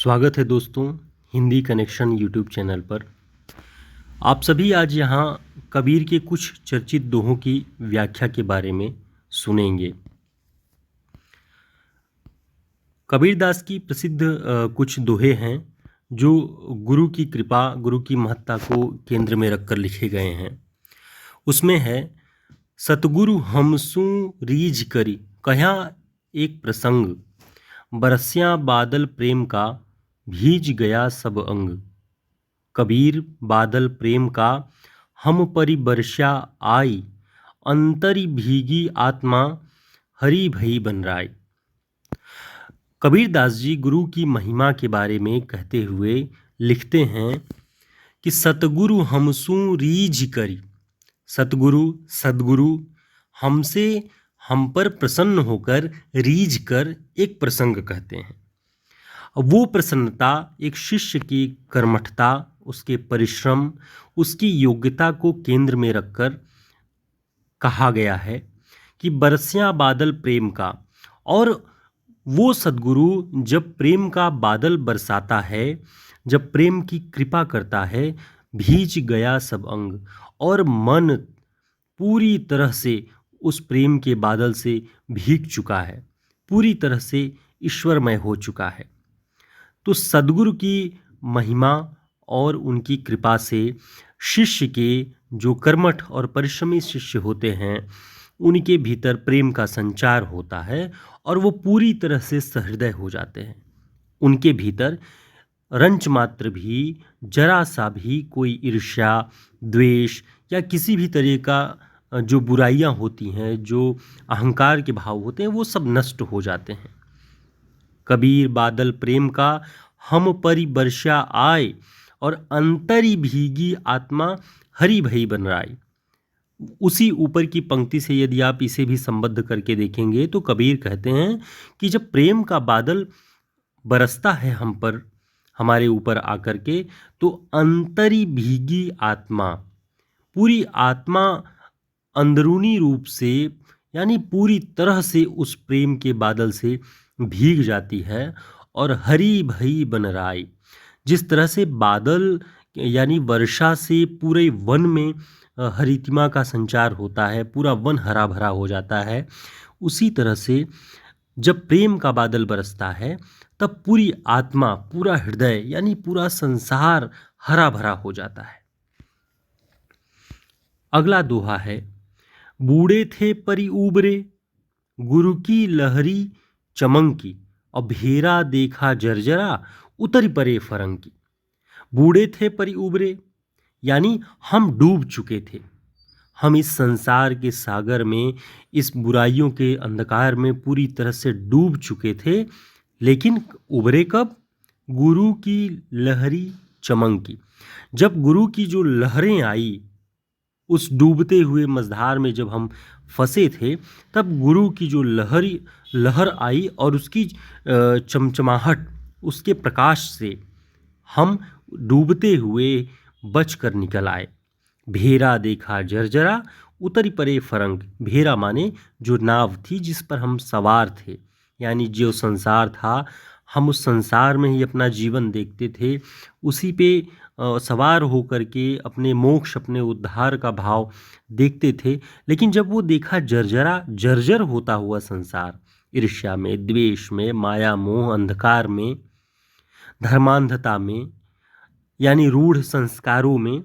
स्वागत है दोस्तों हिंदी कनेक्शन यूट्यूब चैनल पर। आप सभी आज यहाँ कबीर के कुछ चर्चित दोहों की व्याख्या के बारे में सुनेंगे। कबीरदास की प्रसिद्ध कुछ दोहे हैं जो गुरु की कृपा, गुरु की महत्ता को केंद्र में रखकर लिखे गए हैं। उसमें है, सतगुरु हमसू रीझ करी कह्या एक प्रसंग, बरस्या बादल प्रेम का भीज गया सब अंग। कबीर बादल प्रेम का हम परि बरस्या आई, अंतरी भीगी आत्मा हरि भई बन राय। कबीरदास जी गुरु की महिमा के बारे में कहते हुए लिखते हैं कि सतगुरु हमसू रीझ करी, सदगुरु हमसे, हम पर प्रसन्न होकर रीझ कर एक प्रसंग कहते हैं। वो प्रसन्नता एक शिष्य की कर्मठता, उसके परिश्रम, उसकी योग्यता को केंद्र में रखकर कहा गया है कि बरस्या बादल प्रेम का। और वो सद्गुरु जब प्रेम का बादल बरसाता है, जब प्रेम की कृपा करता है, भीज गया सब अंग, और मन पूरी तरह से उस प्रेम के बादल से भीग चुका है, पूरी तरह से ईश्वरमय हो चुका है। तो सद्गुरु की महिमा और उनकी कृपा से शिष्य के, जो कर्मठ और परिश्रमी शिष्य होते हैं, उनके भीतर प्रेम का संचार होता है और वो पूरी तरह से सहृदय हो जाते हैं। उनके भीतर रंच मात्र भी, जरा सा भी कोई ईर्ष्या, द्वेष या किसी भी तरह का जो बुराइयां होती हैं, जो अहंकार के भाव होते हैं, वो सब नष्ट हो जाते हैं। कबीर बादल प्रेम का हम परि बरस्या आए, और अंतरी भीगी आत्मा हरि भई बन राय। उसी ऊपर की पंक्ति से यदि आप इसे भी संबद्ध करके देखेंगे तो कबीर कहते हैं कि जब प्रेम का बादल बरसता है हम पर, हमारे ऊपर आकर के, तो अंतरी भीगी आत्मा, पूरी आत्मा अंदरूनी रूप से, यानी पूरी तरह से उस प्रेम के बादल से भीग जाती है। और हरि भई बन राय, जिस तरह से बादल यानी वर्षा से पूरे वन में हरितिमा का संचार होता है, पूरा वन हरा भरा हो जाता है, उसी तरह से जब प्रेम का बादल बरसता है तब पूरी आत्मा, पूरा हृदय, यानी पूरा संसार हरा भरा हो जाता है। अगला दोहा है, बूढ़े थे परि उबरे, गुरु की लहरी चमंकी, और भेरा देखा जर्जरा, उतरी परे फरंकी। बूढ़े थे परि उबरे, यानी हम डूब चुके थे, हम इस संसार के सागर में, इस बुराइयों के अंधकार में पूरी तरह से डूब चुके थे। लेकिन उबरे कब? गुरु की लहरी चमंकी, जब गुरु की जो लहरें आई, उस डूबते हुए मझधार में जब हम फंसे थे, तब गुरु की जो लहर आई और उसकी चमचमाहट, उसके प्रकाश से हम डूबते हुए बचकर निकल आए। भेरा देखा जर्जरा, उतरी परे फरंग। भेरा माने जो नाव थी जिस पर हम सवार थे, यानी जो संसार था, हम उस संसार में ही अपना जीवन देखते थे, उसी पे सवार होकर के अपने मोक्ष, अपने उद्धार का भाव देखते थे। लेकिन जब वो देखा जर्जर होता हुआ संसार, ईर्ष्या में, द्वेष में, माया मोह अंधकार में, धर्मांधता में, यानी रूढ़ संस्कारों में,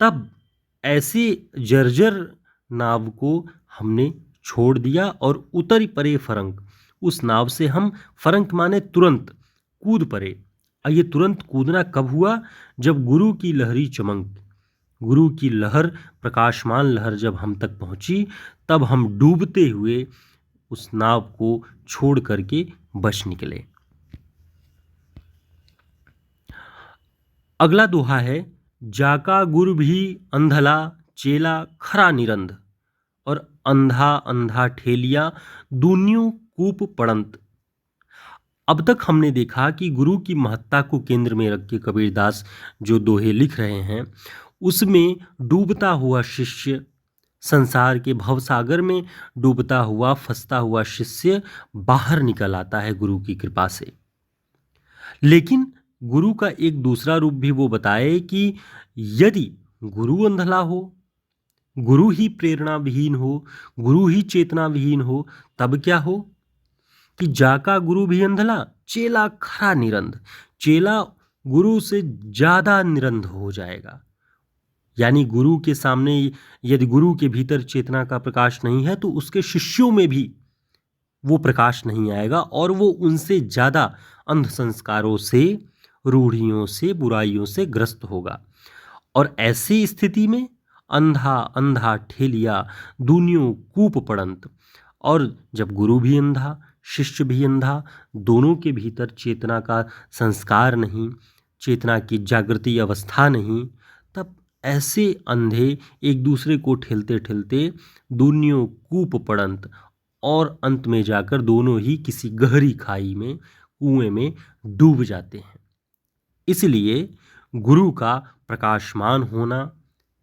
तब ऐसे जर्जर नाव को हमने छोड़ दिया और उतरी परे फरंक, उस नाव से हम, फरंक माने तुरंत, कूद पड़े। और ये तुरंत कूदना कब हुआ? जब गुरु की लहरी चमक, गुरु की लहर, प्रकाशमान लहर जब हम तक पहुंची, तब हम डूबते हुए उस नाव को छोड़ करके बच निकले। अगला दोहा है, जाका गुरु भी अंधला, चेला खरा निरंध, और अंधा अंधा ठेलिया, दूनियों कूप पड़ंत। अब तक हमने देखा कि गुरु की महत्ता को केंद्र में रख के कबीरदास जो दोहे लिख रहे हैं, उसमें डूबता हुआ शिष्य, संसार के भवसागर में डूबता हुआ, फंसता हुआ शिष्य बाहर निकल आता है गुरु की कृपा से। लेकिन गुरु का एक दूसरा रूप भी वो बताए कि यदि गुरु अंधला हो, गुरु ही प्रेरणा विहीन हो, गुरु ही चेतना विहीन हो, तब क्या हो कि जाका गुरु भी अंधला, चेला खरा निरंध। चेला गुरु से ज्यादा निरंध हो जाएगा। यानी गुरु के सामने यदि गुरु के भीतर चेतना का प्रकाश नहीं है तो उसके शिष्यों में भी वो प्रकाश नहीं आएगा और वो उनसे ज्यादा अंध संस्कारों से, रूढ़ियों से, बुराइयों से ग्रस्त होगा। और ऐसी स्थिति में अंधा अंधा ठेलिया दूनियों कूप पड़ंत। और जब गुरु भी अंधा, शिष्य भी अंधा, दोनों के भीतर चेतना का संस्कार नहीं, चेतना की जागृति अवस्था नहीं, तब ऐसे अंधे एक दूसरे को ठेलते ठेलते दूनियों कूप पड़ंत और अंत में जाकर दोनों ही किसी गहरी खाई में, कुएं में डूब जाते हैं। इसलिए गुरु का प्रकाशमान होना,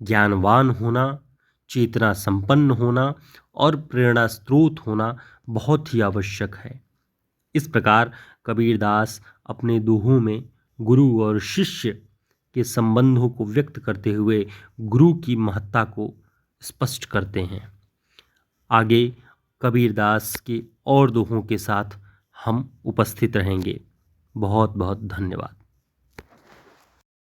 ज्ञानवान होना, चेतना संपन्न होना और प्रेरणा स्रोत होना बहुत ही आवश्यक है। इस प्रकार कबीरदास अपने दोहों में गुरु और शिष्य के संबंधों को व्यक्त करते हुए गुरु की महत्ता को स्पष्ट करते हैं। आगे कबीरदास के और दोहों के साथ हम उपस्थित रहेंगे। बहुत बहुत धन्यवाद।